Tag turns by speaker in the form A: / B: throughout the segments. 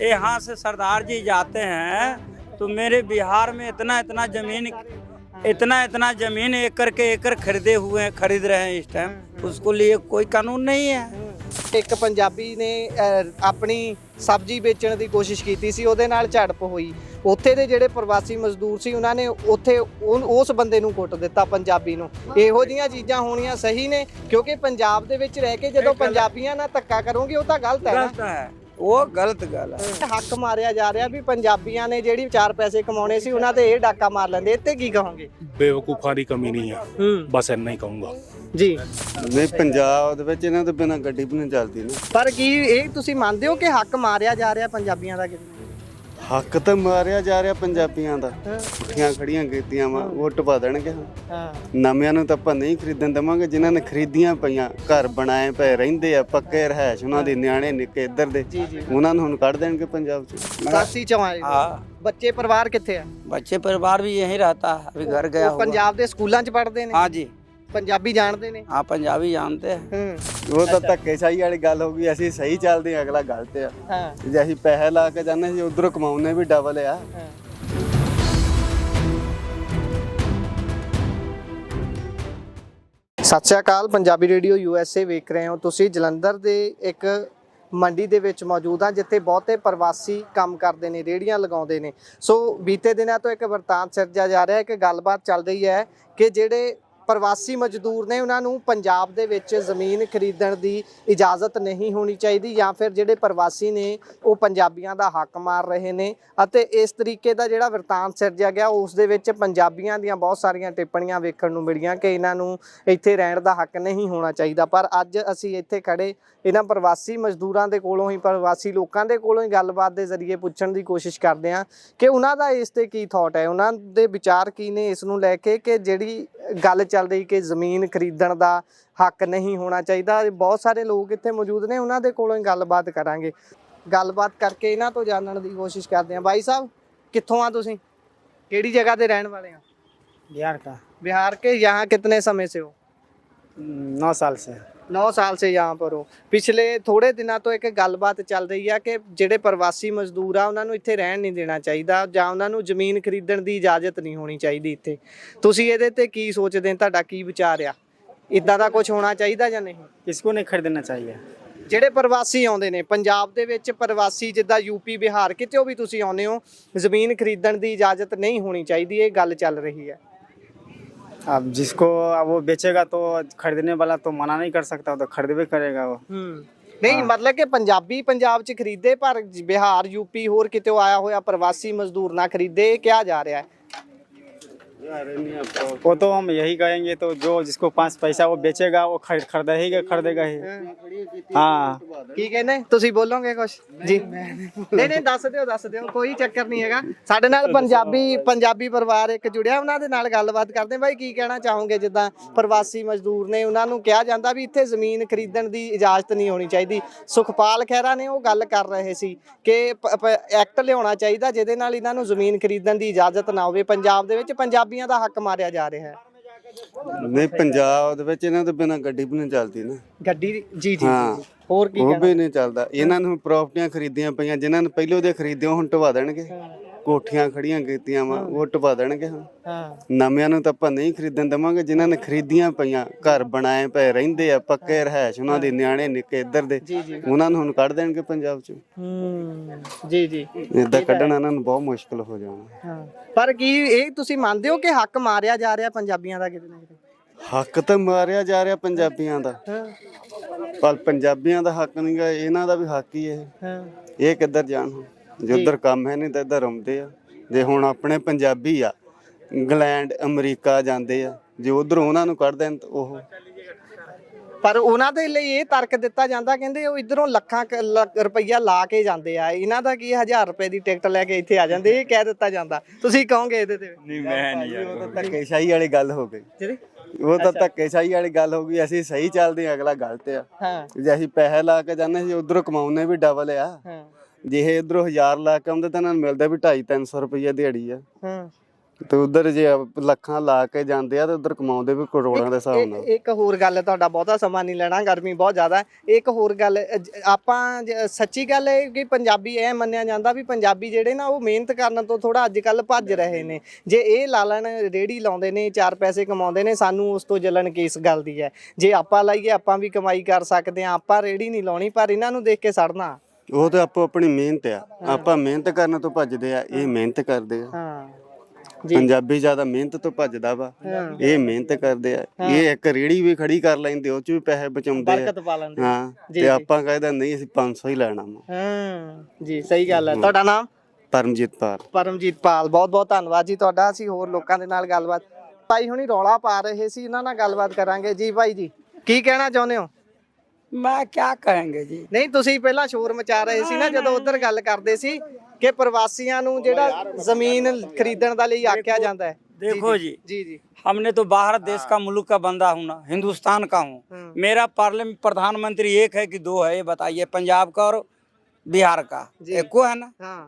A: यहाँ से सरदार जी जाते हैं तो मेरे बिहार में इतना इतना जमीन एकड़ खरीद रहे हैं इस टाइम, उसको लिए कोई कानून नहीं है।
B: ਇੱਕ ਪੰਜਾਬੀ ਨੇ ਆਪਣੀ ਸਬਜ਼ੀ ਵੇਚਣ ਦੀ ਕੋਸ਼ਿਸ਼ ਕੀਤੀ ਸੀ, ਉਹਦੇ ਨਾਲ ਝੜਪ ਹੋਈ। ਉੱਥੇ ਦੇ ਜਿਹੜੇ ਪ੍ਰਵਾਸੀ ਮਜ਼ਦੂਰ ਸੀ ਉਹਨਾਂ ਨੇ ਉੱਥੇ ਉਸ ਬੰਦੇ ਨੂੰ ਕੁੱਟ ਦਿੱਤਾ, ਪੰਜਾਬੀ ਨੂੰ। ਇਹੋ ਜਿਹੀਆਂ ਚੀਜ਼ਾਂ ਹੋਣੀਆਂ ਸਹੀ ਨੇ? ਕਿਉਂਕਿ ਪੰਜਾਬ ਦੇ ਵਿੱਚ ਰਹਿ ਕੇ ਜਦੋਂ ਪੰਜਾਬੀਆਂ ਨਾਲ ਧੱਕਾ ਕਰੋਗੇ ਉਹ ਤਾਂ ਗਲਤ ਹੈ ਨਾ।
A: ਉਹ ਗਲਤ ਗੱਲ ਹੈ।
B: ਹੱਕ ਮਾਰਿਆ ਜਾ ਰਿਹਾ ਵੀ ਪੰਜਾਬੀਆਂ ਨੇ ਜਿਹੜੀ 4 ਪੈਸੇ ਕਮਾਉਣੇ ਸੀ ਉਹਨਾਂ ਤੇ ਇਹ ਡਾਕਾ ਮਾਰ ਲੈਂਦੇ, ਇੱਥੇ ਕੀ ਕਹੋਗੇ?
C: ਬੇਵਕੂਫਾਂ ਦੀ ਕਮੀ ਨਹੀਂ ਆ, ਬਸ ਇੰਨਾ ਹੀ ਕਹੂੰਗਾ
B: ਜੀ।
D: ਨਹੀਂ, ਪੰਜਾਬ ਦੇ ਵਿੱਚ ਇਹਨਾਂ ਤੋਂ ਬਿਨਾਂ ਗੱਡੀ ਵੀ ਨਹੀਂ ਚੱਲਦੀ ਨਾ।
B: ਪਰ ਕੀ ਇਹ ਤੁਸੀਂ ਮੰਨਦੇ ਹੋ ਕਿ ਹੱਕ ਮਾਰਿਆ ਜਾ ਰਿਹਾ ਪੰਜਾਬੀਆਂ ਦਾ?
D: ਹੱਕ ਤਾਂ ਮਾਰਿਆ ਜਾ ਰਿਹਾ ਪੰਜਾਬੀਆਂ ਦਾ। ਪੁੱਠੀਆਂ ਖੜੀਆਂ ਕੀਤੀਆਂ ਵਾ, ਵੋਟ ਪਾ ਦੇਣਗੇ। ਨਵਿਆਂ ਨੂੰ ਤਾਂ ਆਪਾਂ ਨਹੀਂ ਖਰੀਦਣ ਦੇਵਾਂਗੇ, ਜਿਨ੍ਹਾਂ ਨੇ ਖਰੀਦੀਆਂ ਪਈਆਂ, ਘਰ ਬਣਾਏ ਪਏ ਰਹਿੰਦੇ ਆ, ਪੱਕੇ ਰਹਿਸ਼ ਉਹਨਾਂ ਦੇ, ਨਿਆਣੇ ਨਿੱਕੇ ਇੱਧਰ ਦੇ, ਉਹਨਾਂ ਨੂੰ ਹੁਣ ਕੱਢ ਦੇਣਗੇ ਪੰਜਾਬ ਚ।
B: ਕਾਸੀ ਚੋਂ ਆਏ ਬੱਚੇ, ਪਰਿਵਾਰ ਕਿੱਥੇ ਆ?
A: बच्चे परिवार भी यहीं रहता है, अभी घर गया हुआ।
B: ਪੰਜਾਬ ਦੇ ਸਕੂਲਾਂ ਚ ਪੜ੍ਹਦੇ ਨੇ?
A: हाँ जी,
B: ਪੰਜਾਬੀ ਜਾਣਦੇ ਨੇ?
A: हाँ पंजाबी जानते हैं।
D: ਉਹ ਤਾਂ ਧੱਕੇਸ਼ਾਹੀ ਵਾਲੀ ਗੱਲ ਹੋ ਗਈ। ਅਸੀਂ ਸਹੀ ਚੱਲਦੇ ਆ, ਅਗਲਾ ਗਲਤ ਆ।
B: ਹਾਂ,
D: ਜੇ ਅਸੀਂ ਪੈਸੇ ਲਾ ਕੇ ਜਾਂਦੇ ਸੀ, ਉਧਰੋਂ ਕਮਾਉਣੇ ਵੀ ਡਬਲ ਆ।
B: ਸਤਿ ਸ਼੍ਰੀ ਅਕਾਲ। ਪੰਜਾਬੀ ਰੇਡੀਓ USA ਵੇਖ ਰਹੇ ਹੋ ਤੁਸੀਂ। ਜਲੰਧਰ ਦੇ ਇੱਕ ਮੰਡੀ ਦੇ ਵਿੱਚ ਮੌਜੂਦ ਹਾਂ, ਜਿੱਥੇ ਬਹੁਤੇ ਪ੍ਰਵਾਸੀ ਕੰਮ ਕਰਦੇ ਨੇ, ਰੇਹੜੀਆਂ ਲਗਾਉਂਦੇ ਨੇ। ਸੋ ਬੀਤੇ ਦਿਨਾਂ ਤੋਂ ਇੱਕ ਵਰਤਾਂਤ ਸਿਰਜਿਆ ਜਾ ਰਿਹਾ ਹੈ ਕਿ ਗੱਲਬਾਤ ਚੱਲ ਰਹੀ ਹੈ ਕਿ ਜਿਹੜੇ ਪ੍ਰਵਾਸੀ ਮਜ਼ਦੂਰ ਨੇ ਉਹਨਾਂ ਨੂੰ ਪੰਜਾਬ ਦੇ ਵਿੱਚ ਜ਼ਮੀਨ ਖਰੀਦਣ ਦੀ ਇਜਾਜ਼ਤ ਨਹੀਂ ਹੋਣੀ ਚਾਹੀਦੀ, ਜਾਂ ਫਿਰ ਜਿਹੜੇ ਪ੍ਰਵਾਸੀ ਨੇ ਉਹ ਪੰਜਾਬੀਆਂ ਦਾ ਹੱਕ ਮਾਰ ਰਹੇ ਨੇ। ਅਤੇ ਇਸ ਤਰੀਕੇ ਦਾ ਜਿਹੜਾ ਵਰਤਾਂਤ ਸਿਰਜਿਆ ਗਿਆ ਉਸ ਦੇ ਵਿੱਚ ਪੰਜਾਬੀਆਂ ਦੀਆਂ ਬਹੁਤ ਸਾਰੀਆਂ ਟਿੱਪਣੀਆਂ ਵੇਖਣ ਨੂੰ ਮਿਲੀਆਂ ਕਿ ਇਹਨਾਂ ਨੂੰ ਇੱਥੇ ਰਹਿਣ ਦਾ ਹੱਕ ਨਹੀਂ ਹੋਣਾ ਚਾਹੀਦਾ। ਪਰ ਅੱਜ ਅਸੀਂ ਇੱਥੇ ਖੜੇ ਇਹਨਾਂ ਪ੍ਰਵਾਸੀ ਮਜ਼ਦੂਰਾਂ ਦੇ ਕੋਲੋਂ ਹੀ, ਪ੍ਰਵਾਸੀ ਲੋਕਾਂ ਦੇ ਕੋਲੋਂ ਹੀ ਗੱਲਬਾਤ ਦੇ ਜ਼ਰੀਏ ਪੁੱਛਣ ਦੀ ਕੋਸ਼ਿਸ਼ ਕਰਦੇ ਹਾਂ ਕਿ ਉਹਨਾਂ ਦਾ ਇਸ ਤੇ ਕੀ ਥਾਟ ਹੈ, ਉਹਨਾਂ ਦੇ ਵਿਚਾਰ ਕੀ ਨੇ ਇਸ ਨੂੰ ਲੈ ਕੇ, ਕਿ ਜਿਹੜੀ ਗੱਲ ਚੱਲ ਰਹੀ ਕਿ ਜ਼ਮੀਨ ਖਰੀਦਣ ਦਾ ਹੱਕ ਨਹੀਂ ਹੋਣਾ ਚਾਹੀਦਾ। ਬਹੁਤ ਸਾਰੇ ਲੋਕ ਇੱਥੇ ਮੌਜੂਦ ਨੇ, ਉਹਨਾਂ ਦੇ ਕੋਲੋਂ ਹੀ ਗੱਲਬਾਤ ਕਰਾਂਗੇ। ਗੱਲਬਾਤ ਕਰਕੇ ਇਹਨਾਂ ਤੋਂ ਜਾਣਨ ਦੀ ਕੋਸ਼ਿਸ਼ ਕਰਦੇ ਹਾਂ। भाई साहब, कित्थों आ तुसीं? केड़ी जगह दे रहने वाले हैं?
E: बिहार का।
B: बिहार के। यहाँ कितने समय से हो?
E: 9 साल से।
B: 9 साल से यहाँ पर हो। पिछले थोड़े दिनों तो एक गलबात चल रही है कि ਜਿਹੜੇ ਪ੍ਰਵਾਸੀ ਮਜ਼ਦੂਰ ਆ ਉਹਨਾਂ ਨੂੰ ਇੱਥੇ ਰਹਿਣ ਨਹੀਂ ਦੇਣਾ ਚਾਹੀਦਾ, ਜਾਂ ਉਹਨਾਂ ਨੂੰ ਜ਼ਮੀਨ ਖਰੀਦਣ ਦੀ ਇਜਾਜ਼ਤ ਨਹੀਂ ਹੋਣੀ ਚਾਹੀਦੀ ਇੱਥੇ। ਤੁਸੀਂ ਇਹਦੇ ਤੇ ਕੀ ਸੋਚਦੇ, ਤੁਹਾਡਾ ਕੀ ਵਿਚਾਰ ਆ? ਇਦਾਂ ਦਾ ਕੁਝ ਹੋਣਾ ਚਾਹੀਦਾ ਜਾਂ ਨਹੀਂ?
E: किसको नहीं खरीदना चाहिए?
B: ਜਿਹੜੇ ਪ੍ਰਵਾਸੀ ਆਉਂਦੇ ਨੇ ਪੰਜਾਬ ਦੇ ਵਿੱਚ, ਪ੍ਰਵਾਸੀ ਜਿੱਦਾਂ ਯੂਪੀ, ਬਿਹਾਰ, ਕਿਤੇ ਵੀ ਤੁਸੀਂ ਆਉਂਦੇ ਹੋ, ਜ਼ਮੀਨ ਖਰੀਦਣ ਦੀ ਇਜਾਜ਼ਤ ਨਹੀਂ ਹੋਣੀ ਚਾਹੀਦੀ, ਇਹ ਗੱਲ ਚੱਲ ਰਹੀ ਹੈ।
E: अब जिसको अब वो बेचेगा तो खरीदने वाला तो मना नहीं कर सकता, तो खरीदबे करेगा वो।
B: ਨਹੀਂ, ਮਤਲਬ ਕਿ ਪੰਜਾਬੀ ਪੰਜਾਬ 'ਚ ਖਰੀਦੇ, ਪਰ ਬਿਹਾਰ, ਯੂਪੀ, ਹੋਰ ਕਿਤੇ ਆਇਆ ਹੋਇਆ ਪ੍ਰਵਾਸੀ ਮਜ਼ਦੂਰ ਨਾ ਖਰੀਦੇ, ਇਹ ਕਿਹਾ ਜਾ ਰਿਹਾ ਹੈ।
E: वो तो हम यही कहेंगे, तो जो जिसको 5 पैसा वो बेचेगा वो खरीदेगा ही। हाँ,
B: ਕੀ ਕਹਿੰਦੇ ਤੁਸੀਂ? ਬੋਲੋਗੇ ਕੁਝ ਜੀ? ਨਹੀਂ, ਦੱਸ ਦਿਓ, ਕੋਈ ਚੱਕਰ ਨਹੀਂ ਹੈਗਾ। ਸਾਡੇ ਨਾਲ ਪੰਜਾਬੀ ਪਰਿਵਾਰ ਇੱਕ ਜੁੜਿਆ, ਉਹਨਾਂ ਦੇ ਨਾਲ ਗੱਲਬਾਤ ਕਰਦੇ। ਬਾਈ, ਕੀ ਕਹਿਣਾ ਚਾਹੋਗੇ? ਜਿੱਦਾਂ ਪ੍ਰਵਾਸੀ ਮਜ਼ਦੂਰ ਨੇ, ਉਹਨਾਂ ਨੂੰ ਕਿਹਾ ਜਾਂਦਾ ਵੀ ਇੱਥੇ ਜ਼ਮੀਨ ਖਰੀਦਣ ਦੀ ਇਜਾਜ਼ਤ ਨਹੀਂ ਹੋਣੀ ਚਾਹੀਦੀ। ਸੁਖਪਾਲ ਖਹਿਰਾ ਨੇ ਉਹ ਗੱਲ ਕਰ ਰਹੇ ਸੀ ਕਿ ਐਕਟ ਲਿਆਉਣਾ ਚਾਹੀਦਾ ਜਿਹਦੇ ਨਾਲ ਇਹਨਾਂ ਨੂੰ ਜ਼ਮੀਨ ਖਰੀਦਣ ਦੀ ਇਜਾਜ਼ਤ ਨਾ ਹੋਵੇ। ਪੰਜਾਬ ਦੇ ਵਿੱਚ ਪੰਜਾਬੀਆਂ ਦਾ ਹੱਕ ਮਾਰਿਆ ਜਾ ਰਿਹਾ ਹੈ।
D: ਨਹੀਂ, ਪੰਜਾਬ ਦੇ ਵਿੱਚ ਇਹਨਾਂ ਤੋਂ ਬਿਨਾਂ ਗੱਡੀ ਵੀ ਨਹੀਂ ਚੱਲਦੀ ਨਾ।
B: ਗੱਡੀ? ਜੀ।
D: ਹਾਂ,
B: ਹੋਰ ਕੀ
D: ਉਹ ਵੀ ਨਹੀਂ ਚੱਲਦਾ। ਇਹਨਾਂ ਨੂੰ ਪ੍ਰਾਪਰਟੀਆਂ ਖਰੀਦੀਆਂ ਪਈਆਂ, ਜਿਨ੍ਹਾਂ ਨੇ ਪਹਿਲੋਂ ਦੇ ਖਰੀਦਿਓ ਹੁਣ ਢਵਾ ਦੇਣਗੇ। ਕੋਠੀਆਂ ਖੜੀਆਂ ਕੀਤੀਆਂ ਵਾ, ਉਹ ਢਵਾ ਦੇਣਗੇ। ਨਵਿਆਂ ਨੂੰ ਤਾਂ ਆਪਾਂ ਨਹੀਂ ਖਰੀਦਣ ਦੇਵਾਂਗੇ, ਜਿਨ੍ਹਾਂ ਨੇ ਖਰੀਦੀਆਂ ਪਈਆਂ, ਘਰ ਬਣਾਏ ਪਏ ਰਹਿੰਦੇ ਆ, ਪੱਕੇ ਰਹਿਸ਼ ਉਹਨਾਂ ਦੇ, ਨਿਆਣੇ ਨਿੱਕੇ ਇੱਧਰ ਦੇ, ਉਹਨਾਂ ਨੂੰ ਹੁਣ ਕੱਢ ਦੇਣਗੇ ਪੰਜਾਬ ਚ।
B: ਜੀ।
D: ਏਦਾਂ ਕੱਢਣਾ ਇਹਨਾਂ ਨੂੰ ਬਹੁਤ ਮੁਸ਼ਕਲ ਹੋ ਜਾਣਾ।
B: ਪਰ ਕੀ ਇਹ ਤੁਸੀਂ ਮੰਨਦੇ ਹੋ ਕਿ ਹੱਕ ਮਾਰਿਆ ਜਾ ਰਿਹਾ ਪੰਜਾਬੀਆਂ ਦਾ ਕਿਤੇ ਨਾ ਕਿਤੇ?
D: ਹੱਕ ਤਾਂ ਮਾਰਿਆ ਜਾ ਰਿਹਾ ਪੰਜਾਬੀਆਂ ਦਾ, ਪਰ ਪੰਜਾਬੀਆਂ ਦਾ ਹੱਕ ਨਹੀਂ ਗਾ, ਇਹਨਾਂ ਦਾ ਵੀ ਹੱਕ ਹੀ ਇਹ ਕਿੱਧਰ ਜਾਣ? ਜੇ ਉੱਧਰ ਕੰਮ ਹੈ ਨਹੀਂ ਤਾਂ ਇੱਧਰ ਆਉਂਦੇ ਆ। ਜੇ ਹੁਣ ਆਪਣੇ ਪੰਜਾਬੀ ਆ, ਇੰਗਲੈਂਡ, ਅਮਰੀਕਾ ਜਾਂਦੇ ਆ, ਜੇ ਉੱਧਰ ਉਹਨਾਂ ਨੂੰ ਕੱਢ ਦੇਣ ਤਾਂ ਉਹ।
B: ਪਰ ਉਹਨਾਂ ਦੇ ਲਈ ਇਹ ਤਰਕ ਦਿੱਤਾ ਜਾਂਦਾ, ਕਹਿੰਦੇ ਉਹ ਇੱਧਰੋਂ ਲੱਖਾਂ ਰੁਪਈਆ ਲਾ ਕੇ ਜਾਂਦੇ ਆ, ਇਹਨਾਂ ਦਾ ਕੀ 1000 ਰੁਪਏ ਦੀ ਟਿਕਟ ਲੈ ਕੇ ਇੱਥੇ ਆ ਜਾਂਦੇ, ਇਹ ਕਹਿ ਦਿੱਤਾ ਜਾਂਦਾ। ਤੁਸੀਂ ਕਹੋਗੇ ਇਹਦੇ ਤੇ?
D: ਨਹੀਂ, ਮੈਂ ਨਹੀਂ। ਉਹ ਤਾਂ ਧੱਕੇਸ਼ਾਹੀ ਵਾਲੀ ਗੱਲ ਹੋ ਗਈ। ਉਹ ਤਾਂ ਧੱਕੇਸ਼ਾਹੀ ਵਾਲੀ ਗੱਲ ਹੋ ਗਈ। ਅਸੀਂ ਸਹੀ ਚੱਲਦੇ ਆ, ਅਗਲਾ ਗਲਤ ਆ। ਜੇ ਅਸੀਂ ਪੈਸੇ ਲਾ ਕੇ ਜਾਂਦੇ ਸੀ, ਉਧਰੋਂ ਕਮਾਉਣੇ ਵੀ ਡਬਲ ਆ। ਜੇ ਇਹ ਇਧਰੋਂ 1000 ਲਾ ਕੇ ਆਉਂਦੇ ਤਾਂ ਇਹਨਾਂ ਨੂੰ ਮਿਲਦਾ ਵੀ 250-300 ਰੁਪਈਆ ਦਿਹਾੜੀ ਆ। ਤੇ ਉਧਰ ਜੇ ਲੱਖਾਂ ਲਾ ਕੇ ਜਾਂਦੇ ਆ ਤੇ ਉਧਰ ਕਮਾਉਂਦੇ ਵੀ ਕਰੋੜਾਂ ਦੇ ਹਿਸਾਬ ਨਾਲ।
B: ਇੱਕ ਹੋਰ ਗੱਲ, ਤੁਹਾਡਾ ਬਹੁਤਾ ਸਮਾਂ ਨਹੀਂ ਲੈਣਾ, ਗਰਮੀ ਬਹੁਤ ਜ਼ਿਆਦਾ ਹੈ। ਇੱਕ ਹੋਰ ਗੱਲ, ਆਪਾਂ ਸੱਚੀ ਗੱਲ ਹੈ ਕਿ ਪੰਜਾਬੀ ਇਹ ਮੰਨਿਆ ਜਾਂਦਾ ਵੀ ਪੰਜਾਬੀ ਜਿਹੜੇ ਨਾ ਉਹ ਮਿਹਨਤ ਕਰਨ ਤੋਂ ਥੋੜਾ ਅੱਜ ਕੱਲ ਭੱਜ ਰਹੇ ਨੇ। ਜੇ ਇਹ ਲਾ ਲੈਣ ਰੇਹੜੀ ਲਾਉਂਦੇ ਨੇ, 4 ਪੈਸੇ ਕਮਾਉਂਦੇ ਨੇ, ਸਾਨੂੰ ਉਸ ਤੋਂ ਜਲਨ ਕਿਸ ਗੱਲ ਦੀ ਹੈ? ਜੇ ਆਪਾਂ ਲਾਈਏ ਆਪਾਂ ਵੀ ਕਮਾਈ ਕਰ ਸਕਦੇ ਹਾਂ, ਆਪਾਂ ਰੇਹੜੀ ਨਹੀਂ ਲਾਉਣੀ, ਪਰ ਇਹਨਾਂ ਨੂੰ ਦੇਖ ਕੇ ਸੜਨਾ।
D: ਉਹ ਤੇ ਆਪੋ ਆਪਣੀ ਮਿਹਨਤ ਆ, ਆਪਾਂ ਮਿਹਨਤ ਕਰਨ ਤੋਂ ਭੱਜਦੇ ਆ, ਇਹ ਮਿਹਨਤ ਕਰਦੇ ਆ।
B: ਹਾਂ,
D: ਪੰਜਾਬੀ ਜ਼ਿਆਦਾ ਮਿਹਨਤ ਤੋਂ ਭੱਜਦਾ ਵਾ, ਇਹ ਮਿਹਨਤ ਕਰਦੇ ਆ। ਇਹ ਇੱਕ ਰੇੜੀ ਵੀ ਖੜੀ ਕਰ ਲੈਂਦੇ, ਉਹ ਚ ਵੀ ਪੈਸੇ ਬਚਾਉਂਦੇ
B: ਬਰਕਤ ਪਾ ਲੈਂਦੇ।
D: ਹਾਂ, ਤੇ ਆਪਾਂ ਕਹਿੰਦਾ ਨਹੀਂ ਅਸੀਂ 500 ਹੀ ਲੈਣਾ ਵਾ।
B: ਜੀ ਸਹੀ ਗੱਲ ਹੈ। ਤੁਹਾਡਾ ਨਾਮ?
D: ਪਰਮਜੀਤ ਪਾਲ।
B: ਪਰਮਜੀਤ ਪਾਲ, ਬਹੁਤ ਬਹੁਤ ਧੰਨਵਾਦ ਜੀ ਤੁਹਾਡਾ। ਅਸੀਂ ਹੋਰ ਲੋਕਾਂ ਦੇ ਨਾਲ ਗੱਲਬਾਤ, ਭਾਈ ਹੁਣੀ ਰੌਲਾ ਪਾ ਰਹੇ ਸੀ, ਇਹਨਾਂ ਨਾਲ ਗੱਲਬਾਤ ਕਰਾਂਗੇ। ਜੀ ਭਾਈ ਜੀ, ਕੀ ਕਹਿਣਾ ਚਾਹੁੰਦੇ ਹੋ?
A: मैं क्या कहेंगे जी।
B: ਨਹੀਂ, ਤੁਸੀਂ ਪਹਿਲਾਂ ਸ਼ੋਰ ਮਚਾ ਰਹੇ ਸੀ ਨਾ ਜਦੋਂ ਉਧਰ ਗੱਲ ਕਰਦੇ ਸੀ ਕਿ ਪ੍ਰਵਾਸੀਆਂ ਨੂੰ ਜਿਹੜਾ ਜ਼ਮੀਨ ਖਰੀਦਣ ਦਾ ਲਈ ਆਖਿਆ ਜਾਂਦਾ ਹੈ।
A: देखो जी,
B: ਜੀ ਜੀ
A: हमने तो बाहर देश का मुल्क का बंदा हूँ ना, हिंदुस्तान का हूँ। मेरा पार्लियामेंट प्रधानमंत्री एक है कि 2 है, ये बताइए? पंजाब का और बिहार का, एक को है ना।
B: हाँ,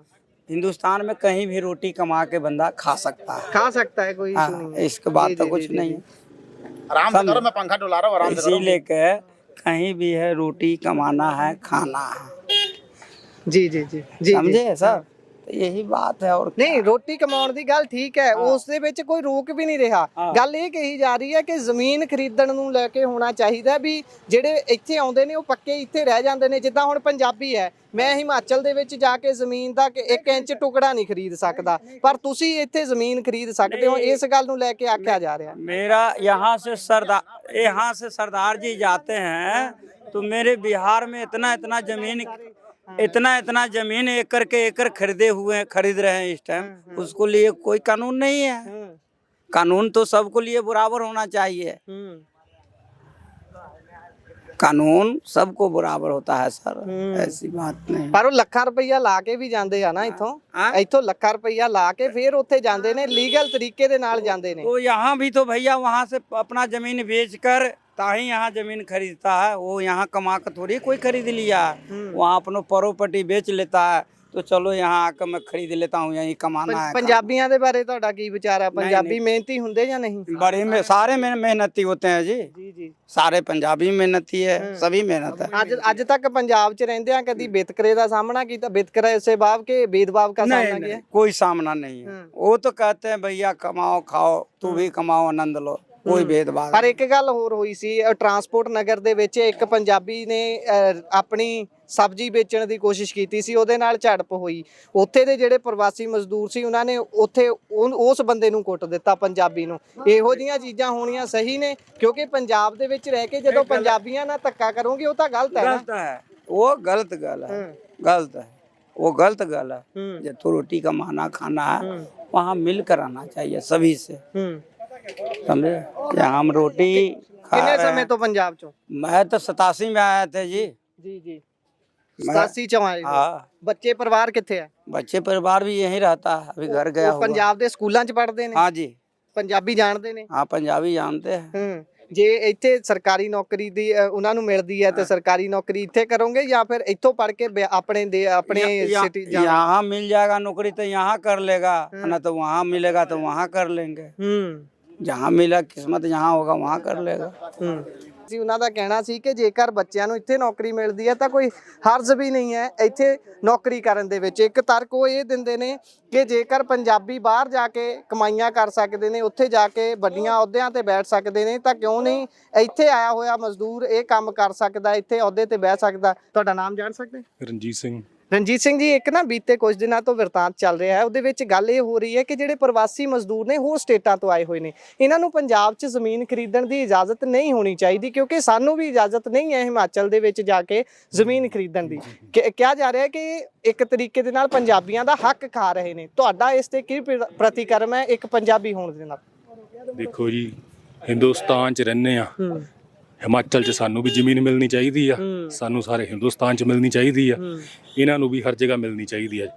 A: हिंदुस्तान में कहीं भी रोटी कमा के बंदा खा सकता है।
B: खा सकता है, कोई
A: हाँ,
B: इशू नहीं है।
A: इसके बाद तो कुछ नहीं है।
E: आराम से करो, मैं पंखा डुला रहा हूँ, आराम से करो।
A: इसीलिए के कहीं भी है रोटी कमाना है, खाना है।
B: जी जी जी जी
A: समझे सर? तो यही बात है। और
B: ਨਹੀਂ, ਰੋਟੀ ਕਮਾਉਣ ਦੀ ਗੱਲ ਠੀਕ ਹੈ, ਉਸ ਦੇ ਵਿੱਚ ਕੋਈ ਰੋਕ ਵੀ ਨਹੀਂ ਰਿਹਾ। ਗੱਲ ਇਹ ਕਹੀ ਜਾ ਰਹੀ ਹੈ ਕਿ ਜ਼ਮੀਨ ਖਰੀਦਣ ਨੂੰ ਲੈ ਕੇ ਹੋਣਾ ਚਾਹੀਦਾ ਵੀ ਜਿਹੜੇ ਇੱਥੇ ਆਉਂਦੇ ਨੇ ਉਹ ਪੱਕੇ ਇੱਥੇ ਰਹਿ ਜਾਂਦੇ ਨੇ। ਜਿੱਦਾਂ ਹੁਣ ਪੰਜਾਬੀ ਹੈ, ਮੈਂ ਹਿਮਾਚਲ ਦੇ ਵਿੱਚ ਜਾ ਕੇ ਜ਼ਮੀਨ ਦਾ 1 ਇੰਚ ਟੁਕੜਾ ਨਹੀਂ ਖਰੀਦ ਸਕਦਾ, ਪਰ ਤੁਸੀਂ ਇੱਥੇ ਜ਼ਮੀਨ ਖਰੀਦ ਸਕਦੇ ਹੋ। ਇਸ ਗੱਲ ਨੂੰ ਲੈ ਕੇ ਆਖਿਆ ਜਾ ਰਿਹਾ।
A: मेरा यहाँ से सरदार जी जाते हैं तो मेरे बिहार में इतना जमीन एकड़ के एकड़ खरीद रहे हैं इस टाइम। उसको लिए कोई कानून नहीं है। कानून तो सबको लिए बराबर होना चाहिए। कानून सबको बराबर होता है सर, ऐसी बात नहीं।
B: ਪਰ ਉਹ ਲੱਖਾਂ ਰੁਪਈਆ ਲਾ ਕੇ ਵੀ ਜਾਂਦੇ ਆ ਨਾ ਇੱਥੋਂ ਲੱਖਾਂ ਰੁਪਈਆ ਲਾ ਕੇ ਫਿਰ ਉੱਥੇ ਜਾਂਦੇ ਨੇ, ਲੀਗਲ ਤਰੀਕੇ ਦੇ ਨਾਲ ਜਾਂਦੇ ਨੇ।
A: तो यहाँ भी तो भैया वहाँ से अपना जमीन बेच कर ताही यहाँ जमीन खरीदता है। वो यहाँ कमा कर थोड़ी कोई खरीद लिया है, वहाँ अपनो प्रॉपर्टी बेच लेता है। तो चलो यहाँ आकर मैं खरीद लेता हूँ, यहीं कमाना है।
B: ਪੰਜਾਬੀਆਂ ਦੇ ਬਾਰੇ ਤੁਹਾਡਾ ਕੀ ਵਿਚਾਰ ਹੈ? ਪੰਜਾਬੀ ਮਿਹਨਤੀ ਹੁੰਦੇ ਜਾਂ ਨਹੀਂ?
A: बड़े में सारे मेहनती होते हैं जी।
B: ਜੀ ਜੀ
A: सारे पंजाबी मेहनती है, सभी मेहनत है।
B: ਅੱਜ ਤੱਕ ਪੰਜਾਬ 'ਚ ਰਹਿੰਦਿਆਂ ਕਦੀ ਵਿਤਕਰੇ ਦਾ ਸਾਹਮਣਾ ਕੀਤਾ? ਵਿਤਕਰੇ से भाव के भेदभाव का सामना
A: नहीं,
B: किया?
A: नहीं, कोई सामना नहीं है। वो तो कहते हैं भैया कमाओ खाओ, तू भी कमाओ आनंद लो, कोई भेदभाव।
B: ਪਰ ਇੱਕ ਗੱਲ ਹੋਰ ਹੋਈ ਸੀ, ਟਰਾਂਸਪੋਰਟ ਨਗਰ ਦੇ ਵਿੱਚ ਇੱਕ ਪੰਜਾਬੀ ਨੇ ਆਪਣੀ ਸਬਜ਼ੀ ਵੇਚਣ ਦੀ ਕੋਸ਼ਿਸ਼ ਕੀਤੀ ਸੀ, ਉਹਦੇ ਨਾਲ ਝੜਪ ਹੋਈ। ਉੱਥੇ ਦੇ ਜਿਹੜੇ ਪ੍ਰਵਾਸੀ ਮਜ਼ਦੂਰ ਸੀ ਉਹਨਾਂ ਨੇ ਉੱਥੇ ਉਸ ਬੰਦੇ ਨੂੰ ਕੁੱਟ ਦਿੱਤਾ, ਪੰਜਾਬੀ ਨੂੰ। ਇਹੋ ਜਿਹੀਆਂ ਚੀਜ਼ਾਂ ਹੋਣੀਆਂ ਸਹੀ ਨੇ? ਕਿਉਂਕਿ ਪੰਜਾਬ ਦੇ ਵਿੱਚ ਰਹਿ ਕੇ ਜਦੋਂ ਪੰਜਾਬੀਆਂ ਨਾਲ ਧੱਕਾ ਕਰੋਗੇ ਉਹ ਤਾਂ ਗਲਤ ਹੈ ਨਾ।
A: गलत है, वो गलत गल है, गलत है, वो गलत गल है। जब तो रोटी कमाना खाना है वहाँ मिल कर आना चाहिए सभी से, समझे? हम रोटी खा
B: ਕਿੰਨੇ
A: रहे
B: ਸਮੇਂ
A: हैं।
B: ਤੋਂ ਪੰਜਾਬ ਚੋਂ?
A: मैं तो 87 में आया थे जी।
B: ਜੀ ਜੀ 87 ਚੋਂ ਆਏ ਹੋ।
A: हाँ,
B: ਬੱਚੇ ਪਰਿਵਾਰ ਕਿੱਥੇ ਹੈ?
A: बच्चे परिवार भी यहीं रहता है, अभी घर गया
B: ਉਹ
A: हुआ।
B: ਪੰਜਾਬ ਦੇ ਸਕੂਲਾਂ 'ਚ ਪੜ੍ਹਦੇ ਨੇ?
A: हाँ जी,
B: ਪੰਜਾਬੀ ਜਾਣਦੇ ਨੇ?
A: हाँ पंजाबी जानते हैं।
B: ਜੇ ਇੱਥੇ ਸਰਕਾਰੀ ਨੌਕਰੀ ਦੀ ਉਹਨਾਂ ਨੂੰ ਮਿਲਦੀ ਹੈ ਤੇ ਸਰਕਾਰੀ ਨੌਕਰੀ ਇੱਥੇ ਕਰੋਗੇ ਜਾਂ ਫਿਰ ਇੱਥੋਂ ਪੜ੍ਹ ਕੇ ਆਪਣੇ ਸਿਟੀ
A: यहाँ मिल जाएगा नौकरी तो यहाँ कर लेगा, ना तो वहाँ मिलेगा तो वहाँ कर लेंगे। जहाँ मिला किस्मत जहाँ होगा वहाँ कर लेगा।
B: ਜੀ ਉਹਨਾਂ ਦਾ ਕਹਿਣਾ ਸੀ ਕਿ ਜੇਕਰ ਬੱਚਿਆਂ ਨੂੰ ਇੱਥੇ ਨੌਕਰੀ ਮਿਲਦੀ ਹੈ ਤਾਂ ਕੋਈ ਹਰਜ਼ ਵੀ ਨਹੀਂ ਹੈ ਇੱਥੇ ਨੌਕਰੀ ਕਰਨ ਦੇ ਵਿੱਚ। ਇੱਕ ਤਰਕ ਉਹ ਇਹ ਦਿੰਦੇ ਨੇ ਕਿ ਜੇਕਰ ਪੰਜਾਬੀ ਬਾਹਰ ਜਾ ਕੇ ਕਮਾਈਆਂ ਕਰ ਸਕਦੇ ਨੇ, ਉੱਥੇ ਜਾ ਕੇ ਵੱਡੀਆਂ ਅਹੁਦਿਆਂ ਤੇ ਬੈਠ ਸਕਦੇ ਨੇ, ਤਾਂ ਕਿਉਂ ਨਹੀਂ ਇੱਥੇ ਆਇਆ ਹੋਇਆ ਮਜ਼ਦੂਰ ਇਹ ਕੰਮ ਕਰ ਸਕਦਾ, ਇੱਥੇ ਅਹੁਦੇ ਤੇ ਬਹਿ ਸਕਦਾ। ਤੁਹਾਡਾ ਨਾਮ ਜਾਣ ਸਕਦੇ?
C: ਰਣਜੀਤ ਸਿੰਘ।
B: ਰਣਜੀਤ ਸਿੰਘ ਜੀ, ਇੱਕ ਨਾ ਬੀਤੇ ਕੁਝ ਦਿਨਾਂ ਤੋਂ ਵਰਤਾਂਤ ਚੱਲ ਰਿਹਾ ਹੈ, ਉਹਦੇ ਵਿੱਚ ਗੱਲ ਇਹ ਹੋ ਰਹੀ ਹੈ ਕਿ ਜਿਹੜੇ ਪ੍ਰਵਾਸੀ ਮਜ਼ਦੂਰ ਨੇ ਹੋਰ ਸਟੇਟਾਂ ਤੋਂ ਆਏ ਹੋਏ ਨੇ, ਇਹਨਾਂ ਨੂੰ ਪੰਜਾਬ 'ਚ ਜ਼ਮੀਨ ਖਰੀਦਣ ਦੀ ਇਜਾਜ਼ਤ ਨਹੀਂ ਹੋਣੀ ਚਾਹੀਦੀ, ਕਿਉਂਕਿ ਸਾਨੂੰ ਵੀ ਇਜਾਜ਼ਤ ਨਹੀਂ ਹੈ ਹਿਮਾਚਲ ਦੇ ਵਿੱਚ ਜਾ ਕੇ ਜ਼ਮੀਨ ਖਰੀਦਣ ਦੀ। ਕਿਹਾ ਜਾ ਰਿਹਾ ਹੈ ਕਿ ਇੱਕ ਤਰੀਕੇ ਦੇ ਨਾਲ ਪੰਜਾਬੀਆਂ ਦਾ ਹੱਕ ਖਾ ਰਹੇ ਨੇ। ਤੁਹਾਡਾ ਇਸ ਤੇ ਕੀ ਪ੍ਰਤੀਕਰਮ ਹੈ ਇੱਕ ਪੰਜਾਬੀ ਹੋਣ ਦੇ ਨਾਲ?
C: ਦੇਖੋ ਜੀ, ਹਿੰਦੁਸਤਾਨ 'ਚ ਰਹਿੰਦੇ ਆ, ਹਿਮਾਚਲ 'ਚ ਸਾਨੂੰ ਵੀ ਜ਼ਮੀਨ ਮਿਲਣੀ ਚਾਹੀਦੀ ਆ, ਸਾਨੂੰ ਸਾਰੇ ਹਿੰਦੁਸਤਾਨ 'ਚ ਮਿਲਣੀ ਚਾਹੀਦੀ ਆ, ਇਹਨਾਂ ਨੂੰ ਵੀ ਹਰ ਜਗ੍ਹਾ ਮਿਲਣੀ ਚਾਹੀਦੀ ਆ।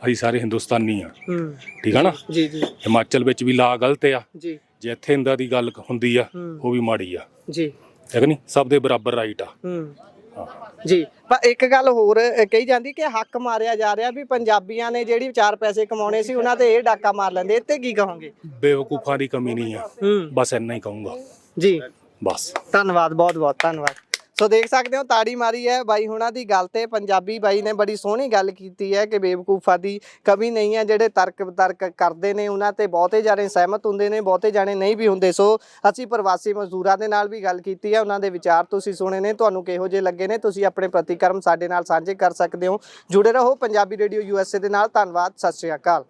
C: ਅਸੀਂ ਸਾਰੇ ਹਿੰਦੁਸਤਾਨੀ ਆ, ਠੀਕ ਆ ਨਾ?
B: ਜੀ ਜੀ।
C: ਹਿਮਾਚਲ ਵਿੱਚ ਵੀ ਲਾ ਗਲਤ ਆ
B: ਜੀ।
C: ਜੇ ਇੱਥੇ ਇੰਦਾ ਦੀ ਗੱਲ ਹੁੰਦੀ ਆ ਉਹ ਵੀ ਮਾੜੀ ਆ,
B: ਜੀ।
C: ਠੀਕ ਨਹੀਂ? ਸਭ ਦੇ ਬਰਾਬਰ ਰਾਈਟ ਆ,
B: ਜੀ ਪਰ ਇੱਕ ਗੱਲ ਹੋਰ ਕਹੀ ਜਾਂਦੀ ਕਿ ਹੱਕ ਮਾਰਿਆ ਜਾ ਰਿਹਾ ਵੀ ਪੰਜਾਬੀਆਂ ਨੇ ਜਿਹੜੀ 4 ਪੈਸੇ ਕਮਾਉਣੇ ਸੀ ਉਹਨਾਂ ਤੇ ਇਹ ਡਾਕਾ ਮਾਰ ਲੈਂਦੇ, ਇੱਥੇ ਕੀ ਕਹੋਗੇ?
C: ਬੇਵਕੂਫਾਂ ਦੀ ਕਮੀ ਨਹੀਂ ਆ, ਬਸ ਇੰਨਾ ਹੀ ਕਹੂੰਗਾ
B: ਜੀ
C: ਬਸ।
B: ਧੰਨਵਾਦ, ਬਹੁਤ ਬਹੁਤ ਧੰਨਵਾਦ। ਸੋ ਦੇਖ ਸਕਦੇ ਹੋ ਤਾੜੀ ਮਾਰੀ ਹੈ ਬਾਈ ਹੁਣਾਂ ਦੀ ਗੱਲ ਤੇ। ਪੰਜਾਬੀ ਬਾਈ ਨੇ ਬੜੀ ਸੋਹਣੀ ਗੱਲ ਕੀਤੀ ਹੈ ਕਿ ਬੇਵਕੂਫਾਂ ਦੀ ਕਮੀ ਨਹੀਂ ਹੈ, ਜਿਹੜੇ ਤਰਕ ਕਰਦੇ ਨੇ ਉਹਨਾਂ ਤੇ ਬਹੁਤੇ ਜਾਣੇ ਸਹਿਮਤ ਹੁੰਦੇ ਨੇ, ਬਹੁਤੇ ਜਾਣੇ ਨਹੀਂ ਵੀ ਹੁੰਦੇ। ਸੋ ਅਸੀਂ ਪ੍ਰਵਾਸੀ ਮਜ਼ਦੂਰਾਂ ਦੇ ਨਾਲ ਵੀ ਗੱਲ ਕੀਤੀ ਹੈ, ਉਹਨਾਂ ਦੇ ਵਿਚਾਰ ਤੁਸੀਂ ਸੁਣੇ ਨੇ, ਤੁਹਾਨੂੰ ਕਿਹੋ ਜਿਹੇ ਲੱਗੇ ਨੇ, ਤੁਸੀਂ ਆਪਣੇ ਪ੍ਰਤੀਕਰਮ ਸਾਡੇ ਨਾਲ ਸਾਂਝੇ ਕਰ ਸਕਦੇ ਹੋ। ਜੁੜੇ ਰਹੋ ਪੰਜਾਬੀ ਰੇਡੀਓ USA ਦੇ ਨਾਲ। ਧੰਨਵਾਦ, ਸਤਿ ਸ਼੍ਰੀ ਅਕਾਲ।